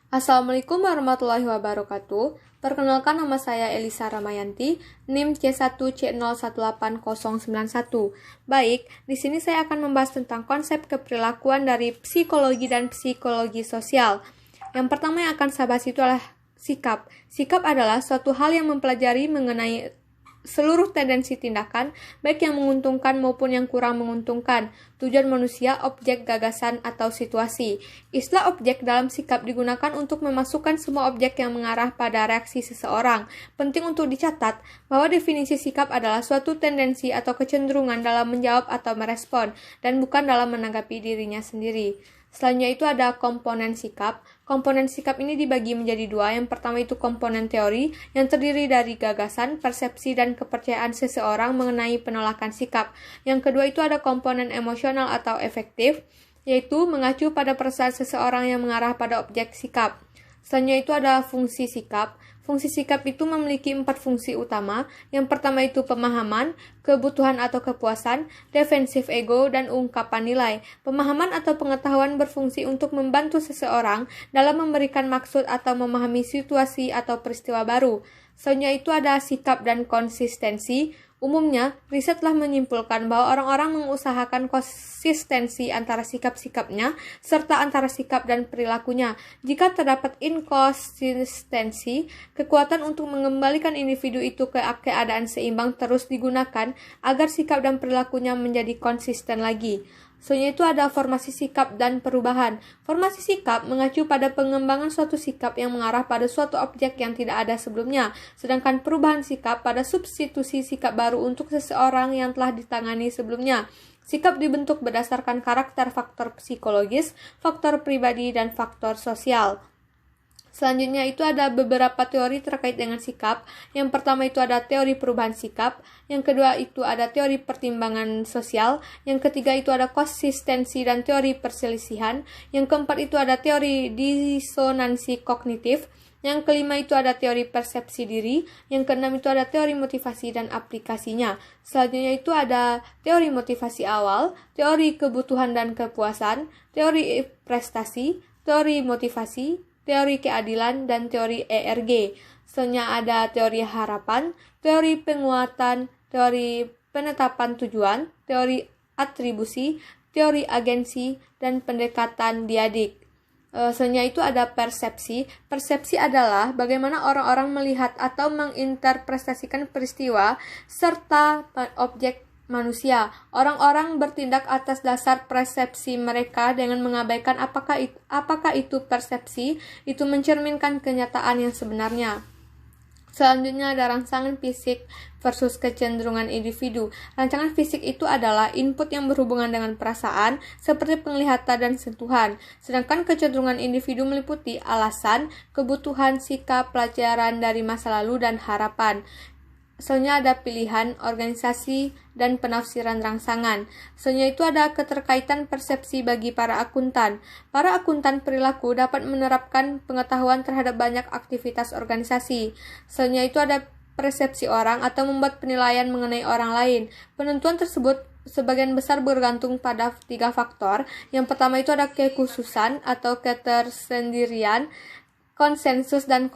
Assalamualaikum warahmatullahi wabarakatuh. Perkenalkan, nama saya Elisa Ramayanti, NIM C1C018091. Baik, di sini saya akan membahas tentang konsep keperilakuan dari psikologi dan psikologi sosial. Yang pertama yang akan saya bahas itu adalah sikap. Sikap adalah suatu hal yang mempelajari mengenai seluruh tendensi tindakan, baik yang menguntungkan maupun yang kurang menguntungkan, tujuan manusia, objek, gagasan, atau situasi. Istilah objek dalam sikap digunakan untuk memasukkan semua objek yang mengarah pada reaksi seseorang. Penting untuk dicatat bahwa definisi sikap adalah suatu tendensi atau kecenderungan dalam menjawab atau merespon, dan bukan dalam menanggapi dirinya sendiri. Selanjutnya itu ada komponen sikap. Komponen sikap ini dibagi menjadi dua. Yang pertama itu komponen teori, yang terdiri dari gagasan, persepsi, dan kepercayaan seseorang mengenai penolakan sikap. Yang kedua itu ada komponen emosional atau efektif, yaitu mengacu pada perasaan seseorang yang mengarah pada objek sikap. Selanjutnya itu ada fungsi sikap. Fungsi sikap itu memiliki 4 fungsi utama. Yang pertama itu pemahaman, kebutuhan atau kepuasan, defensif ego, dan ungkapan nilai. Pemahaman atau pengetahuan berfungsi untuk membantu seseorang dalam memberikan maksud atau memahami situasi atau peristiwa baru. Selanjutnya itu ada sikap dan konsistensi. Umumnya, riset telah menyimpulkan bahwa orang-orang mengusahakan konsistensi antara sikap-sikapnya serta antara sikap dan perilakunya. Jika terdapat inkonsistensi, kekuatan untuk mengembalikan individu itu ke keadaan seimbang terus digunakan agar sikap dan perilakunya menjadi konsisten lagi. Selanjutnya itu ada formasi sikap dan perubahan. Formasi sikap mengacu pada pengembangan suatu sikap yang mengarah pada suatu objek yang tidak ada sebelumnya, sedangkan perubahan sikap pada substitusi sikap baru untuk seseorang yang telah ditangani sebelumnya. Sikap dibentuk berdasarkan karakter faktor psikologis, faktor pribadi, dan faktor sosial. Selanjutnya itu ada beberapa teori terkait dengan sikap. Yang pertama itu ada teori perubahan sikap. Yang kedua itu ada teori pertimbangan sosial. Yang ketiga itu ada konsistensi dan teori perselisihan. Yang keempat itu ada teori disonansi kognitif. Yang kelima itu ada teori persepsi diri. Yang keenam itu ada teori motivasi dan aplikasinya. Selanjutnya itu ada teori motivasi awal, teori kebutuhan dan kepuasan, teori prestasi, teori motivasi, teori keadilan, dan teori ERG. Selanjutnya ada teori harapan, teori penguatan, teori penetapan tujuan, teori atribusi, teori agensi, dan pendekatan diadik. Selanjutnya itu ada persepsi. Persepsi adalah bagaimana orang-orang melihat atau menginterpretasikan peristiwa serta objek manusia. Orang-orang bertindak atas dasar persepsi mereka dengan mengabaikan apakah itu persepsi itu mencerminkan kenyataan yang sebenarnya. Selanjutnya ada rangsangan fisik versus kecenderungan individu. Rancangan fisik itu adalah input yang berhubungan dengan perasaan, seperti penglihatan dan sentuhan. Sedangkan kecenderungan individu meliputi alasan, kebutuhan, sikap, pelajaran dari masa lalu, dan harapan. Selanjutnya ada pilihan, organisasi, dan penafsiran rangsangan. Selanjutnya itu ada keterkaitan persepsi bagi para akuntan. Para akuntan perilaku dapat menerapkan pengetahuan terhadap banyak aktivitas organisasi. Selanjutnya itu ada persepsi orang atau membuat penilaian mengenai orang lain. Penentuan tersebut sebagian besar bergantung pada 3 faktor. Yang pertama itu ada kekhususan atau ketersendirian, konsensus, dan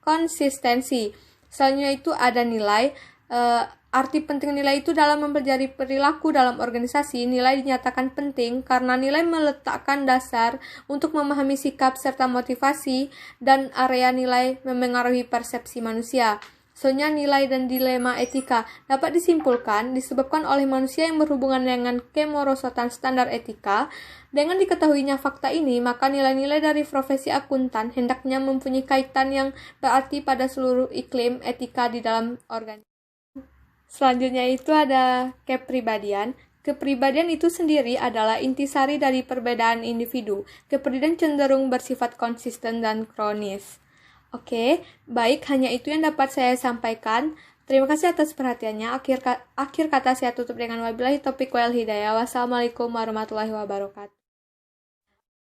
konsistensi. Selanjutnya itu ada nilai. Arti penting nilai itu dalam mempelajari perilaku dalam organisasi. Nilai dinyatakan penting karena nilai meletakkan dasar untuk memahami sikap serta motivasi, dan area nilai memengaruhi persepsi manusia. Selanjutnya nilai dan dilema etika dapat disimpulkan disebabkan oleh manusia yang berhubungan dengan kemerosotan standar etika. Dengan diketahuinya fakta ini, maka nilai-nilai dari profesi akuntan hendaknya mempunyai kaitan yang berarti pada seluruh iklim etika di dalam organisasi. Selanjutnya itu ada kepribadian. Kepribadian itu sendiri adalah intisari dari perbedaan individu. Kepribadian cenderung bersifat konsisten dan kronis. Oke, baik, hanya itu yang dapat saya sampaikan. Terima kasih atas perhatiannya. Akhir kata saya tutup dengan wabillahi taufiq wal hidayah. Wassalamualaikum warahmatullahi wabarakatuh.